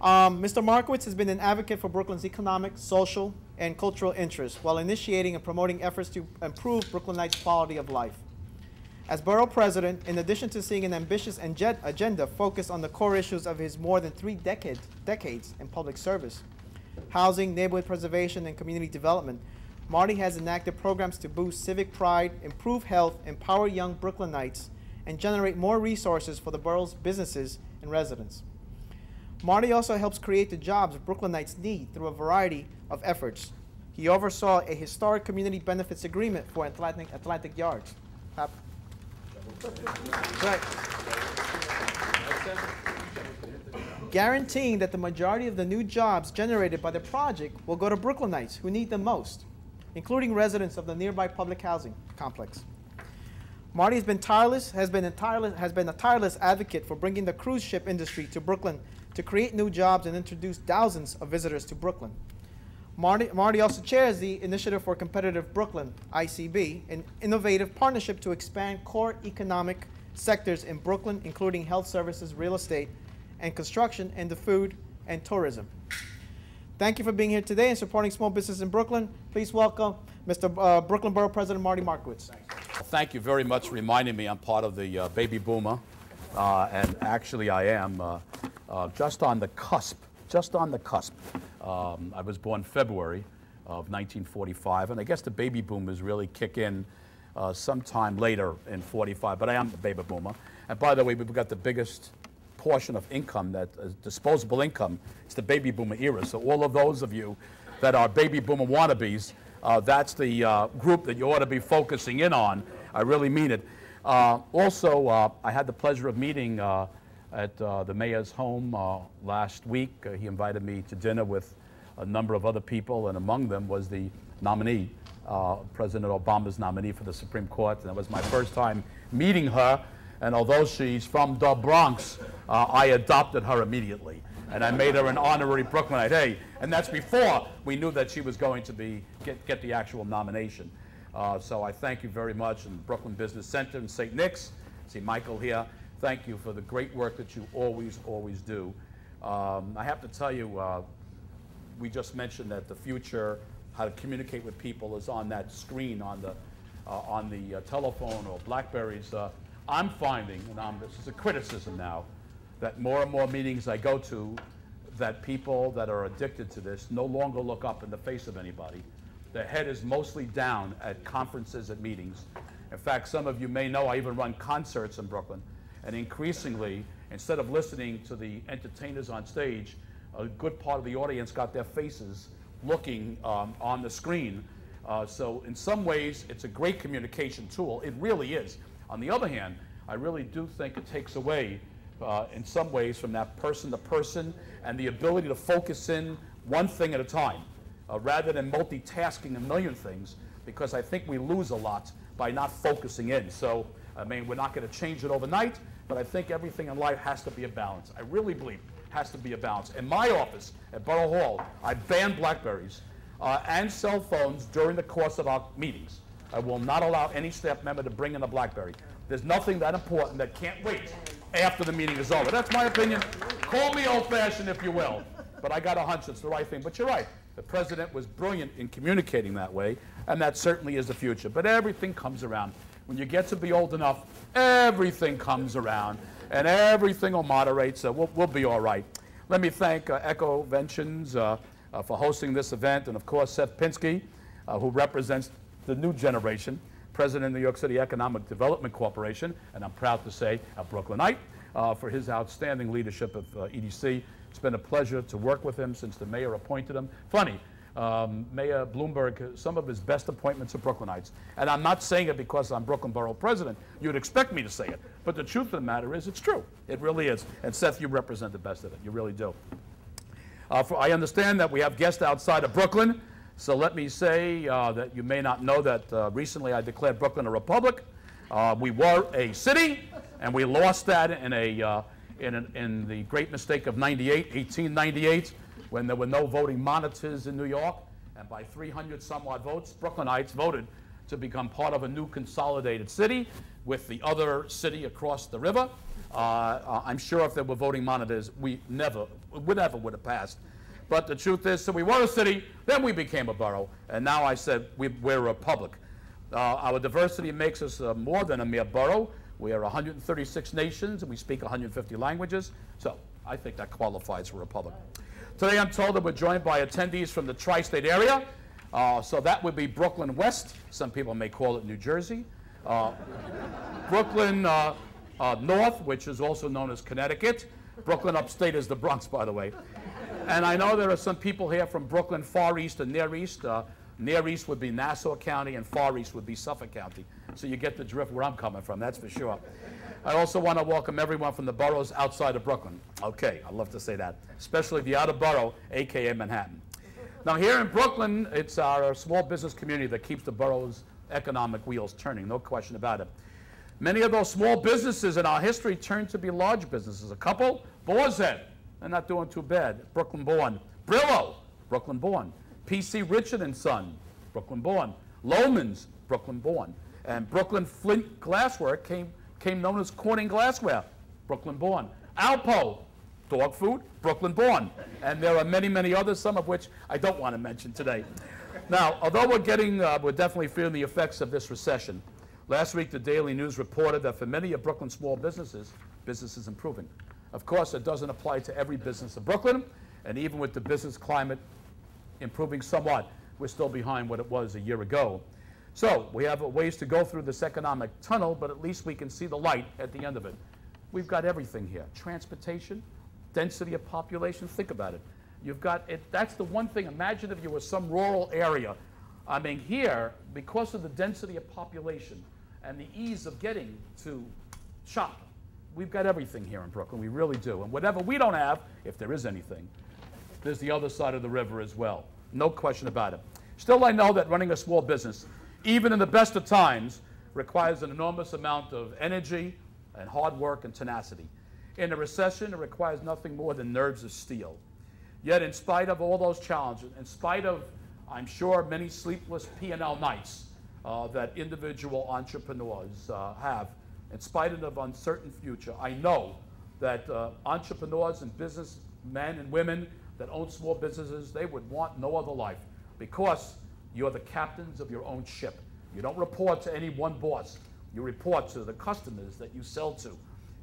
Mr. Markowitz has been an advocate for Brooklyn's economic, social, and cultural interests while initiating and promoting efforts to improve Brooklynites' quality of life. As borough president, in addition to seeing an ambitious agenda focused on the core issues of his more than 3 decades in public service, housing, neighborhood preservation, and community development, Marty has enacted programs to boost civic pride, improve health, empower young Brooklynites, and generate more resources for the borough's businesses and residents. Marty also helps create the jobs Brooklynites need through a variety of efforts. He oversaw a historic community benefits agreement for Atlantic Yards. Right. Guaranteeing that the majority of the new jobs generated by the project will go to Brooklynites who need them most, including residents of the nearby public housing complex. Marty has been a tireless advocate for bringing the cruise ship industry to Brooklyn to create new jobs and introduce thousands of visitors to Brooklyn. Marty also chairs the Initiative for Competitive Brooklyn, ICB, an innovative partnership to expand core economic sectors in Brooklyn, including health services, real estate, and construction, and the food and tourism. Thank you for being here today and supporting small business in Brooklyn. Please welcome Mr. Brooklyn Borough President Marty Markowitz. Thank you very much for reminding me I'm part of the baby boomer, and actually I am just on the cusp, I was born February of 1945, and I guess the baby boomers really kick in sometime later in 45, but I am a baby boomer. And by the way, we've got the biggest portion of income, that disposable income, it's the baby boomer era. So all of those of you that are baby boomer wannabes, that's the group that you ought to be focusing in on. I really mean it. Also, I had the pleasure of meeting at the mayor's home last week. He invited me to dinner with a number of other people, and among them was the nominee, President Obama's nominee for the Supreme Court. And that was my first time meeting her. And although she's from the Bronx, I adopted her immediately. And I made her an honorary Brooklynite. Hey, and that's before we knew that she was going to get the actual nomination. So I thank you very much, and Brooklyn Business Center in St. Nick's. See Michael here. Thank you for the great work that you always do. I have to tell you, we just mentioned that the future, how to communicate with people, is on that screen on the telephone or Blackberries. I'm finding, and this is a criticism now, that more and more meetings I go to, that people that are addicted to this no longer look up in the face of anybody. Their head is mostly down at conferences, at meetings. In fact, some of you may know I even run concerts in Brooklyn. And increasingly, instead of listening to the entertainers on stage, a good part of the audience got their faces looking on the screen. So in some ways, it's a great communication tool. It really is. On the other hand, I really do think it takes away, in some ways, from that person-to-person and the ability to focus in one thing at a time, rather than multitasking a million things, because I think we lose a lot by not focusing in. So, I mean, we're not going to change it overnight, but I think everything in life has to be a balance. I really believe it has to be a balance. In my office at Borough Hall, I ban Blackberries and cell phones during the course of our meetings. I will not allow any staff member to bring in a BlackBerry. There's nothing that important that can't wait after the meeting is over. That's my opinion. Call me old-fashioned if you will, but I got a hunch it's the right thing. But you're right. The president was brilliant in communicating that way, and that certainly is the future. But everything comes around. When you get to be old enough, everything comes around, and everything will moderate, so we'll be all right. Let me thank Echoventions for hosting this event, and of course Seth Pinsky, who represents the new generation, president of the New York City Economic Development Corporation, and I'm proud to say a Brooklynite, for his outstanding leadership of EDC. It's been a pleasure to work with him since the mayor appointed him. Funny, Mayor Bloomberg, some of his best appointments are Brooklynites. And I'm not saying it because I'm Brooklyn Borough President. You'd expect me to say it. But the truth of the matter is it's true. It really is. And Seth, you represent the best of it. You really do. I understand that we have guests outside of Brooklyn. So let me say that you may not know that recently I declared Brooklyn a republic. We were a city, and we lost that in the great mistake of 1898, when there were no voting monitors in New York, and by 300 some odd votes, Brooklynites voted to become part of a new consolidated city with the other city across the river. I'm sure if there were voting monitors, we never would have passed. But the truth is, so we were a city, then we became a borough, and now I said we're a republic. Our diversity makes us more than a mere borough. We are 136 nations, and we speak 150 languages, so I think that qualifies for a republic. Today I'm told that we're joined by attendees from the tri-state area, so that would be Brooklyn West, some people may call it New Jersey, Brooklyn North, which is also known as Connecticut, Brooklyn Upstate is the Bronx, by the way. And I know there are some people here from Brooklyn Far East and Near East. Near East would be Nassau County and Far East would be Suffolk County. So you get the drift where I'm coming from, that's for sure. I also want to welcome everyone from the boroughs outside of Brooklyn. Okay, I love to say that, especially the outer borough, AKA Manhattan. Now here in Brooklyn, it's our small business community that keeps the borough's economic wheels turning, no question about it. Many of those small businesses in our history turned to be large businesses. A couple, Boar's Head. They're not doing too bad. Brooklyn-born. Brillo, Brooklyn-born. P.C. Richard & Son, Brooklyn-born. Lohman's, Brooklyn-born. And Brooklyn Flint Glassware came known as Corning Glassware, Brooklyn-born. Alpo, dog food, Brooklyn-born. And there are many, many others, some of which I don't want to mention today. Now, although we're definitely feeling the effects of this recession, last week the Daily News reported that for many of Brooklyn's small businesses, business is improving. Of course, it doesn't apply to every business of Brooklyn, and even with the business climate improving somewhat, we're still behind what it was a year ago. So we have a ways to go through this economic tunnel, but at least we can see the light at the end of it. We've got everything here. Transportation, density of population, think about it. You've got it. That's the one thing. Imagine if you were some rural area. I mean, here, because of the density of population and the ease of getting to shop, we've got everything here in Brooklyn, we really do. And whatever we don't have, if there is anything, there's the other side of the river as well. No question about it. Still, I know that running a small business, even in the best of times, requires an enormous amount of energy and hard work and tenacity. In a recession, it requires nothing more than nerves of steel. Yet, in spite of all those challenges, in spite of, I'm sure, many sleepless P&L nights that individual entrepreneurs have, in spite of an uncertain future, I know that entrepreneurs and businessmen and women that own small businesses, they would want no other life because you're the captains of your own ship. You don't report to any one boss. You report to the customers that you sell to.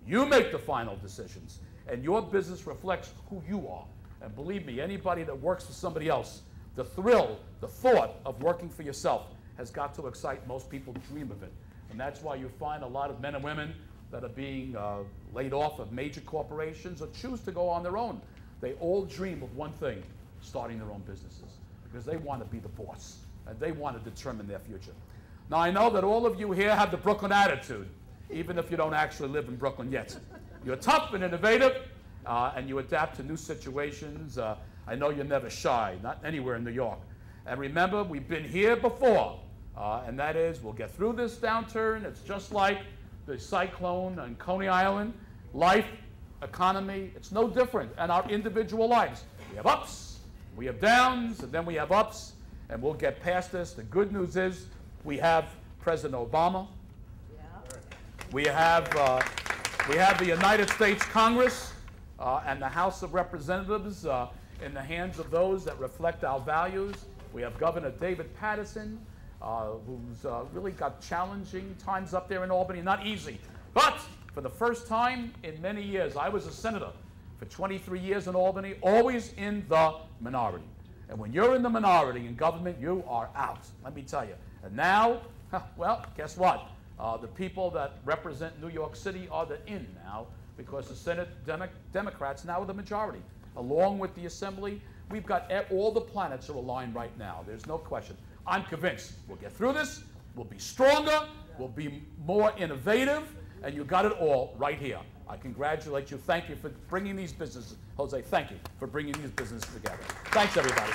You make the final decisions, and your business reflects who you are. And believe me, anybody that works for somebody else, the thrill, the thought of working for yourself has got to excite most people to dream of it. And that's why you find a lot of men and women that are being laid off of major corporations or choose to go on their own. They all dream of one thing, starting their own businesses, because they want to be the boss, and they want to determine their future. Now, I know that all of you here have the Brooklyn attitude, even if you don't actually live in Brooklyn yet. You're tough and innovative, and you adapt to new situations. I know you're never shy, not anywhere in New York. And remember, we've been here before. And that is, we'll get through this downturn. It's just like the cyclone on Coney Island. Life, economy, it's no different in our individual lives. We have ups, we have downs, and then we have ups, and we'll get past this. The good news is we have President Obama. Yeah. We have the United States Congress and the House of Representatives in the hands of those that reflect our values. We have Governor David Paterson, who's really got challenging times up there in Albany, not easy. But for the first time in many years, I was a senator for 23 years in Albany, always in the minority. And when you're in the minority in government, you are out, let me tell you. And now, well, guess what? The people that represent New York City are the in now, because the Senate Democrats now are the majority. Along with the Assembly, we've got all the planets are aligned right now. There's no question. I'm convinced we'll get through this, we'll be stronger, we'll be more innovative, and you got it all right here. I congratulate you. Thank you for bringing these businesses. Jose, thank you for bringing these businesses together. Thanks, everybody.